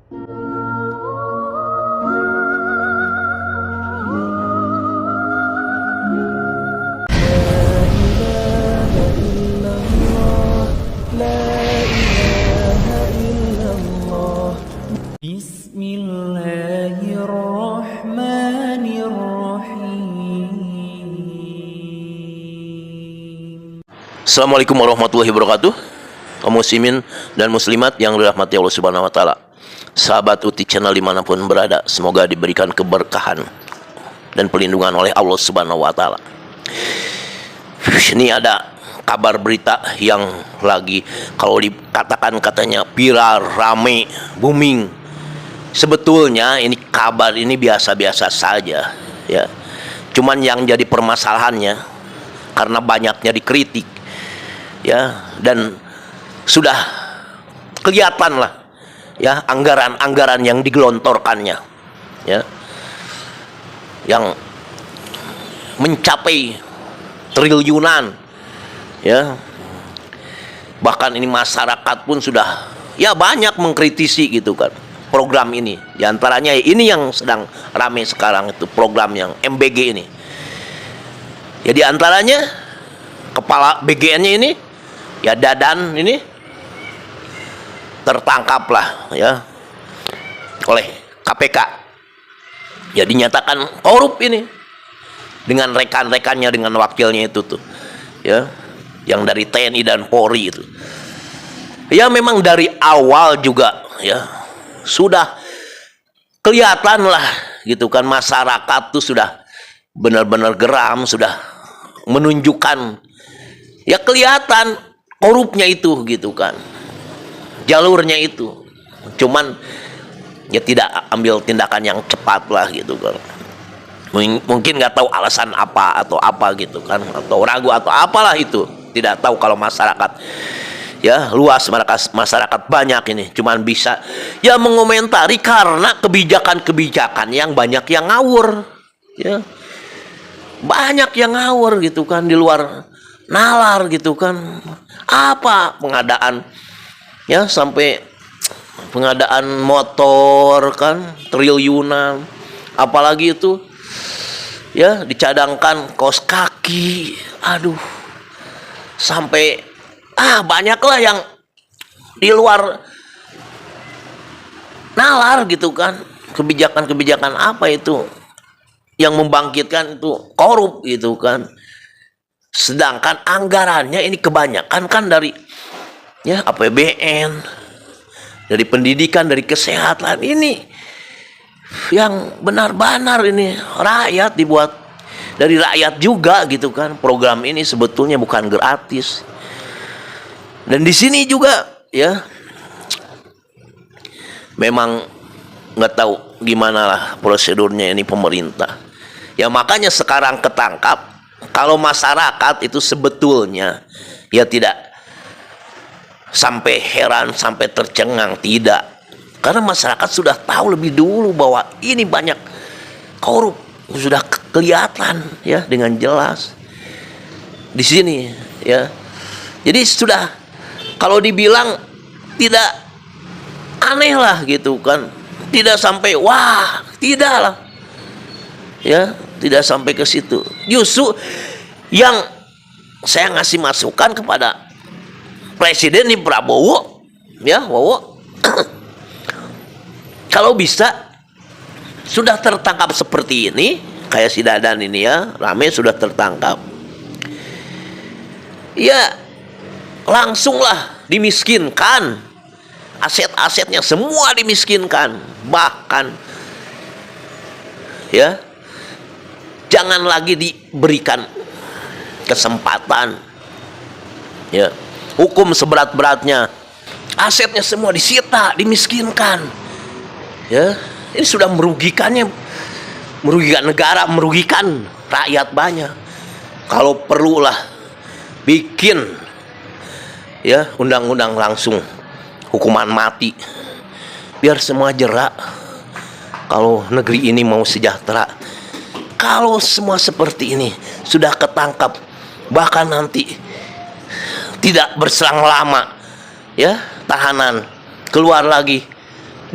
Assalamualaikum warahmatullahi wabarakatuh. Kaum muslimin dan muslimat yang dirahmati Allah Subhanahu wa taala. Sahabat UTI Channel dimanapun berada, semoga diberikan keberkahan dan perlindungan oleh Allah Subhanahu wa taala. Ini ada kabar berita yang lagi kalau dikatakan katanya viral, rame, booming. Sebetulnya ini kabar ini biasa-biasa saja ya. Cuman yang jadi permasalahannya karena banyaknya dikritik ya, dan sudah kelihatan lah ya anggaran-anggaran yang digelontorkannya ya, yang mencapai triliunan ya. Bahkan ini masyarakat pun sudah ya banyak mengkritisi gitu kan program ini. Di antaranya ini yang sedang ramai sekarang itu program yang MBG ini ya. Di antaranya kepala BGN-nya ini ya, Dadan ini tertangkaplah ya oleh KPK ya, dinyatakan korup ini dengan rekan-rekannya, dengan wakilnya itu tuh ya, yang dari TNI dan Polri itu ya. Memang dari awal juga ya sudah kelihatan lah gitu kan, masyarakat tuh sudah benar-benar geram, sudah menunjukkan ya, kelihatan korupnya itu gitu kan, jalurnya itu. Cuman ya tidak ambil tindakan yang cepat lah gitu kan. Mungkin nggak tahu alasan apa atau apa gitu kan, atau ragu atau apalah itu, tidak tahu. Kalau masyarakat ya luas, masyarakat banyak ini cuman bisa ya mengomentari karena kebijakan-kebijakan yang banyak yang ngawur ya, banyak yang ngawur gitu kan, di luar nalar gitu kan. Apa pengadaan ya, sampai pengadaan motor kan triliunan, apalagi itu ya dicadangkan kaos kaki, aduh, sampai banyaklah yang di luar nalar gitu kan. Kebijakan-kebijakan apa itu yang membangkitkan itu korup gitu kan. Sedangkan anggarannya ini kebanyakan kan dari ya APBN, dari pendidikan, dari kesehatan. Ini yang benar-benar ini rakyat, dibuat dari rakyat juga gitu kan. Program ini sebetulnya bukan gratis. Dan di sini juga ya memang nggak tahu gimana lah prosedurnya ini pemerintah. Ya makanya sekarang ketangkap. Kalau masyarakat itu sebetulnya ya tidak sampai heran, sampai tercengang, tidak. Karena masyarakat sudah tahu lebih dulu bahwa ini banyak korup, sudah kelihatan ya dengan jelas di sini ya. Jadi sudah, kalau dibilang tidak aneh lah gitu kan, tidak sampai wah, tidak lah ya, tidak sampai ke situ. Justru yang saya ngasih masukan kepada Presiden ini Prabowo ya, Wowo kalau bisa sudah tertangkap seperti ini, kayak si Dadan ini ya, rame sudah tertangkap ya, langsunglah dimiskinkan, aset-asetnya semua dimiskinkan. Bahkan ya jangan lagi diberikan kesempatan ya, hukum seberat-beratnya, asetnya semua disita, dimiskinkan ya. Ini sudah merugikan negara, merugikan rakyat banyak. Kalau perlulah bikin ya undang-undang langsung hukuman mati, biar semua jerak. Kalau negeri ini mau sejahtera, kalau semua seperti ini sudah ketangkap, bahkan nanti tidak berselang lama ya tahanan keluar lagi,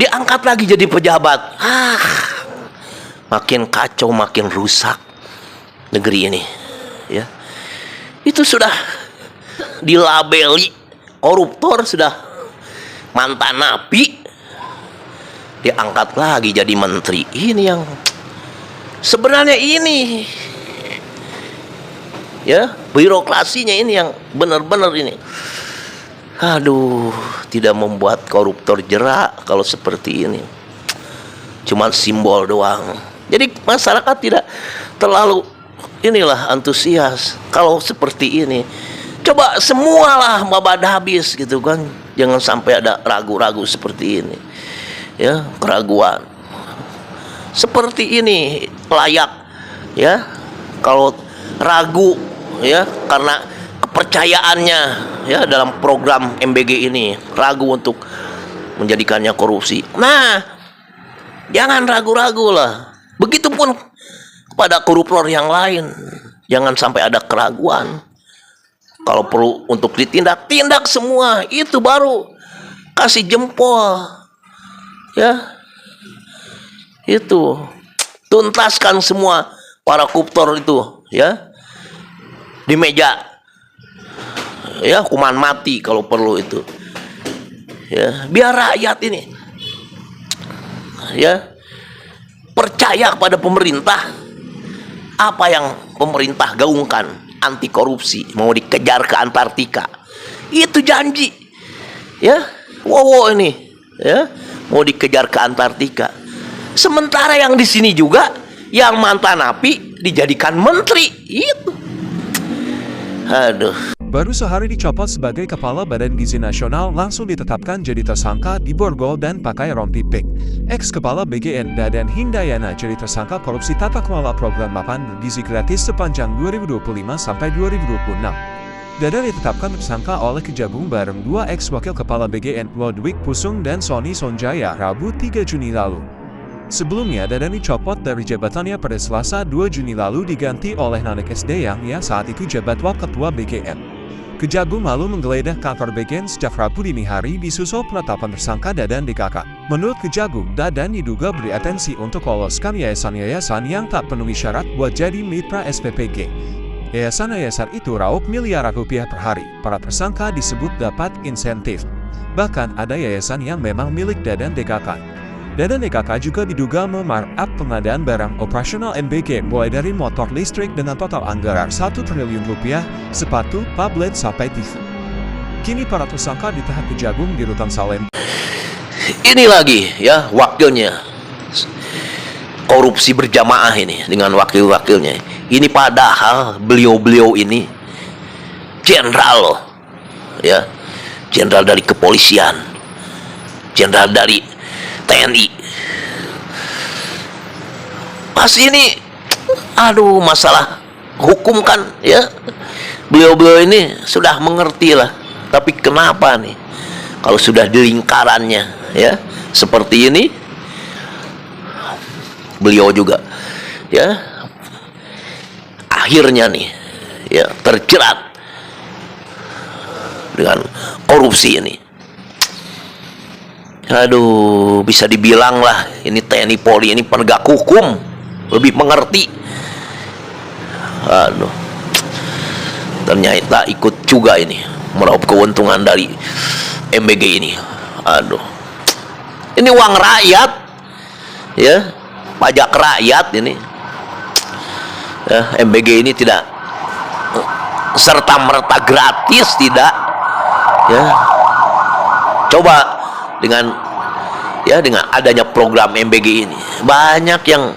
diangkat lagi jadi pejabat. Makin kacau, makin rusak negeri ini, ya. Itu sudah dilabeli koruptor, sudah mantan napi, diangkat lagi jadi menteri. Ini yang sebenarnya ini, ya, birokrasinya ini yang benar-benar ini. Aduh, tidak membuat koruptor jerak kalau seperti ini. Cuma simbol doang. Jadi masyarakat tidak terlalu inilah antusias kalau seperti ini. Coba semualah mabad habis gitu kan. Jangan sampai ada ragu-ragu seperti ini. Ya, keraguan. Seperti ini layak, ya. Kalau ragu, ya, karena kepercayaannya, ya, dalam program MBG ini, ragu untuk menjadikannya korupsi. Nah, jangan ragu-ragu lah. Begitupun kepada koruptor yang lain, jangan sampai ada keraguan. Kalau perlu untuk ditindak, tindak semua. Itu baru kasih jempol, ya. Itu tuntaskan semua para koruptor itu, ya, di meja, ya, hukuman mati kalau perlu itu, ya, biar rakyat ini, ya, percaya kepada pemerintah. Apa yang pemerintah gaungkan, anti korupsi, mau dikejar ke Antartika, itu janji, ya, wow ini, ya, mau dikejar ke Antartika. Sementara yang di sini juga yang mantan napi dijadikan menteri, itu. Aduh. Baru sehari dicopot sebagai Kepala Badan Gizi Nasional, langsung ditetapkan jadi tersangka di Borgol dan pakai rompi pink. Ex-Kepala BGN Dadan Hindayana jadi tersangka korupsi tata kelola program makan bergizi gratis sepanjang 2025 sampai 2026. Dadan ditetapkan tersangka oleh Kejagung bareng dua ex-wakil Kepala BGN Ludwig Pusung dan Sony Sonjaya Rabu 3 Juni lalu. Sebelumnya, Dadan dicopot dari jabatannya pada Selasa 2 Juni lalu diganti oleh Nanek SD yang saat itu jabat Ketua BGN. Kejagung lalu menggeledah kantor BGN sejak Rabu dini hari disusul penetapan tersangka Dadan DKK. Menurut Kejagung, Dadan diduga beri atensi untuk loloskan yayasan-yayasan yang tak penuhi syarat buat jadi mitra SPPG. Yayasan-yayasan itu raup miliaran rupiah per hari. Para tersangka disebut dapat insentif. Bahkan ada yayasan yang memang milik Dadan DKK. Dadan DKK juga diduga memarkup pengadaan barang operasional MBG mulai dari motor listrik dengan total anggaran 1 triliun rupiah, sepatu, tablet, sampai TV. Kini para tersangka ditahan Kejagung di Rutan Salem. Ini lagi, ya, wakilnya korupsi berjamaah ini dengan wakil-wakilnya. Ini padahal beliau-beliau ini jenderal loh, ya, jenderal dari kepolisian, jenderal dari TNI. Pas ini, aduh, masalah hukum kan, ya, beliau-beliau ini sudah mengerti lah. Tapi kenapa nih, kalau sudah di lingkarannya, ya, seperti ini, beliau juga, ya, akhirnya nih, ya, terjerat dengan korupsi ini. Aduh, bisa dibilang lah, ini TNI Polri ini penegak hukum, lebih mengerti. Aduh, ternyata ikut juga ini meraup keuntungan dari MBG ini. Aduh, ini uang rakyat, ya, pajak rakyat ini, ya. MBG ini tidak serta merta gratis, tidak, ya. Coba dengan, ya, dengan adanya program MBG ini, banyak yang,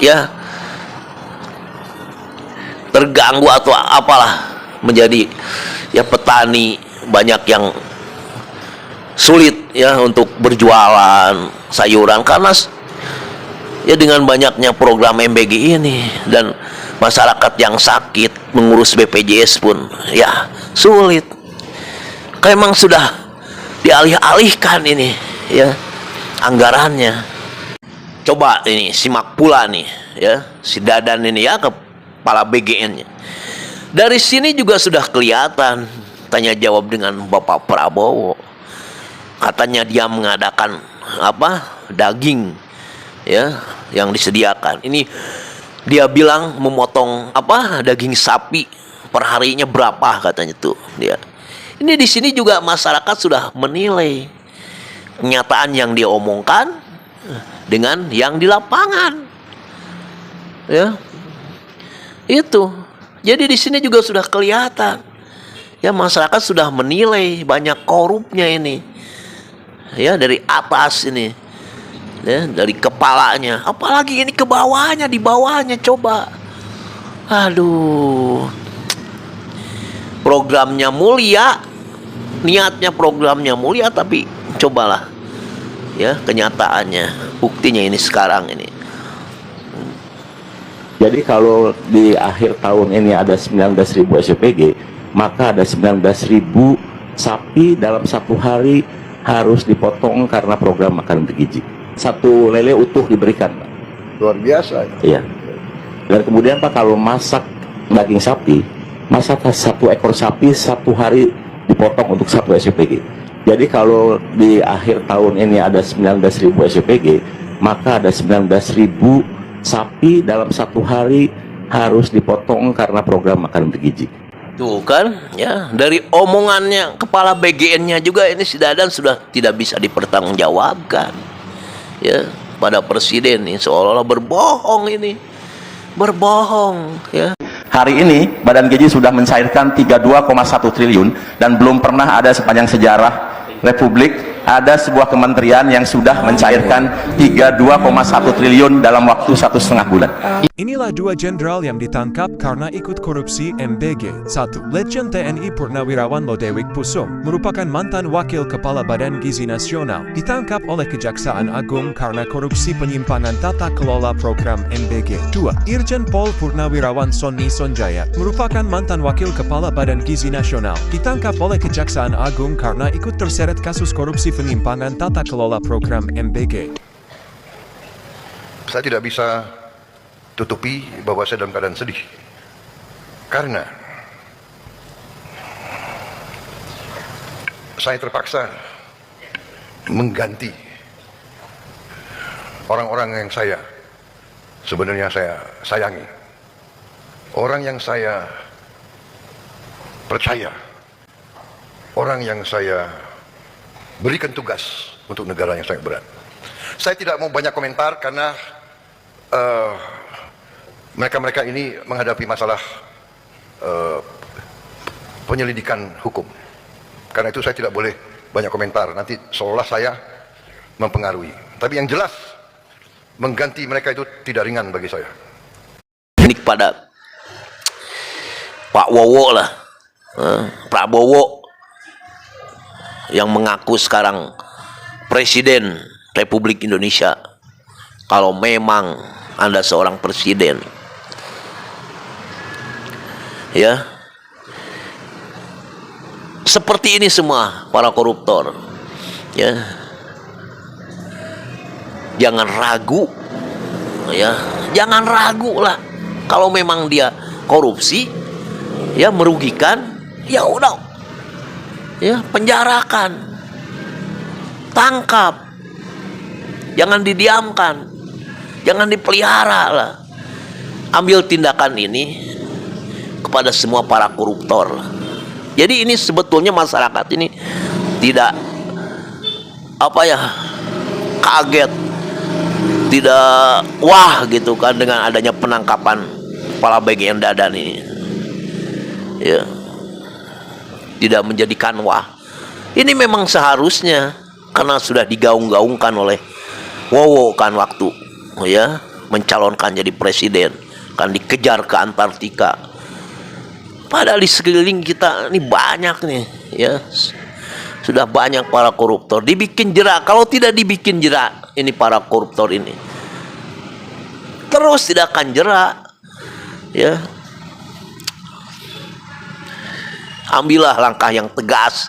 ya, terganggu atau apalah, menjadi, ya, petani, banyak yang sulit, ya, untuk berjualan sayuran karena, ya, dengan banyaknya program MBG ini. Dan masyarakat yang sakit mengurus BPJS pun, ya, sulit. Kayak emang sudah dialih-alihkan ini, ya, anggarannya. Coba ini simak pula nih, ya, si Dadan ini, ya, kepala BGN-nya. Dari sini juga sudah kelihatan tanya jawab dengan Bapak Prabowo. Katanya dia mengadakan daging ya yang disediakan. Ini dia bilang memotong daging sapi per harinya berapa katanya tuh dia. Ini di sini juga masyarakat sudah menilai kenyataan yang dia omongkan dengan yang di lapangan. Ya. Itu. Jadi di sini juga sudah kelihatan. Ya, masyarakat sudah menilai banyak korupnya ini. Ya, dari atas ini. Ya, dari kepalanya. Apalagi ini ke bawahnya, di bawahnya coba. Aduh. Programnya mulia. Niatnya programnya mulia, tapi cobalah. Ya, kenyataannya. Buktinya ini sekarang ini. Jadi kalau di akhir tahun ini ada 19.000 SPG, maka ada 19.000 sapi dalam satu hari harus dipotong karena program makan bergizi. Satu lele utuh diberikan, Pak. Luar biasa. Iya. Dan kemudian Pak, kalau masak daging sapi, masak satu ekor sapi satu hari dipotong untuk satu SPG. Jadi kalau di akhir tahun ini ada 19.000 SPG, maka ada 19.000 sapi dalam satu hari harus dipotong karena program makan bergizi. Tuh kan, ya dari omongannya kepala BGN-nya juga ini si Dadan sudah tidak bisa dipertanggungjawabkan. Ya, pada presiden ini seolah-olah berbohong ini. Berbohong, ya. Hari ini Badan Gizi sudah mencairkan 32,1 triliun dan belum pernah ada sepanjang sejarah Republik ada sebuah kementerian yang sudah mencairkan 32,1 triliun dalam waktu 1,5 bulan. Inilah dua jenderal yang ditangkap karena ikut korupsi MBG. 1. Letjen TNI Purnawirawan Lodewijk Pusum, merupakan mantan wakil kepala Badan Gizi Nasional, ditangkap oleh Kejaksaan Agung karena korupsi penyimpangan tata kelola program MBG. 2. Irjen Pol Purnawirawan Sonni Sonjaya, merupakan mantan wakil kepala Badan Gizi Nasional, ditangkap oleh Kejaksaan Agung karena ikut terseret kasus korupsi penyimpangan tata kelola program MBG. Saya tidak bisa tutupi bahwa saya dalam keadaan sedih. Karena saya terpaksa mengganti orang-orang yang sebenarnya saya sayangi. Orang yang saya percaya. Orang yang saya berikan tugas untuk negara yang sangat berat. Saya tidak mau banyak komentar karena mereka-mereka ini menghadapi masalah penyelidikan hukum. Karena itu saya tidak boleh banyak komentar. Nanti seolah saya mempengaruhi. Tapi yang jelas, mengganti mereka itu tidak ringan bagi saya. Ini kepada Pak Wowo lah, Prabowo, yang mengaku sekarang Presiden Republik Indonesia. Kalau memang Anda seorang presiden, ya, seperti ini semua para koruptor, ya, jangan ragu, ya, jangan ragu lah. Kalau memang dia korupsi, ya merugikan, ya udah, ya penjarakan, tangkap, jangan didiamkan, jangan dipelihara lah. Ambil tindakan ini kepada semua para koruptor. Jadi ini sebetulnya masyarakat ini tidak kaget, tidak wah gitu kan dengan adanya penangkapan kepala BGN Dadan ini. Ya. Tidak menjadikan wah. Ini memang seharusnya karena sudah digaung-gaungkan oleh Wowo kan waktu ya mencalonkan jadi presiden, kan dikejar ke Antartika. Padahal di sekeliling kita ini banyak nih, ya. Sudah banyak para koruptor dibikin jerak. Kalau tidak dibikin jerak ini para koruptor ini terus tidak akan jerak, ya. Ambillah langkah yang tegas,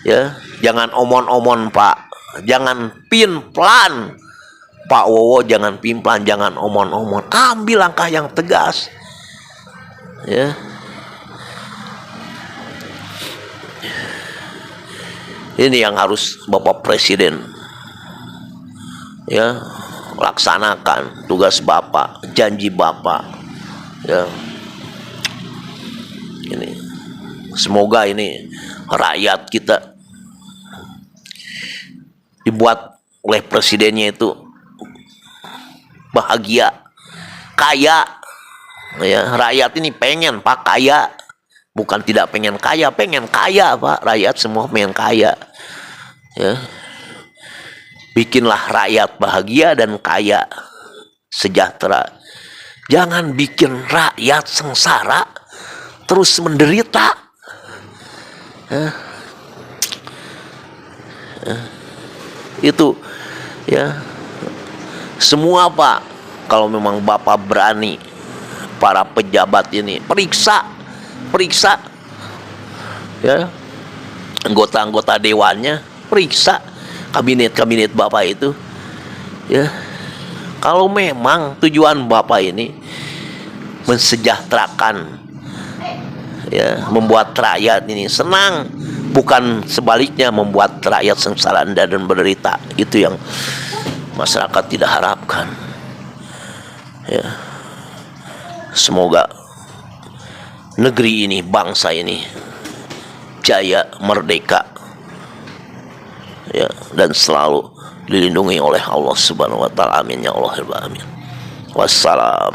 ya. Jangan omon-omon, Pak. Jangan pin-plan, Pak Wowo. Jangan pin-plan, jangan omon-omon. Ambil langkah yang tegas, ya. Ini yang harus Bapak Presiden ya, laksanakan tugas Bapak, janji Bapak, ya. Ini semoga ini rakyat kita dibuat oleh presidennya itu bahagia, kaya, ya. Rakyat ini pengen Pak kaya, bukan tidak pengen kaya Pak. Rakyat semua pengen kaya, ya. Bikinlah rakyat bahagia dan kaya, sejahtera. Jangan bikin rakyat sengsara terus menderita. Itu, ya. Semua Pak, kalau memang Bapak berani, para pejabat ini periksa, ya, anggota-anggota dewannya, periksa kabinet Bapak itu, ya. Kalau memang tujuan Bapak ini mensejahterakan, ya, membuat rakyat ini senang, bukan sebaliknya membuat rakyat sengsara dan menderita, itu yang masyarakat tidak harapkan, ya. Semoga negeri ini, bangsa ini jaya, merdeka, ya, dan selalu dilindungi oleh Allah Subhanahu wa taala. Amin ya Allah. Amin. Wassalam.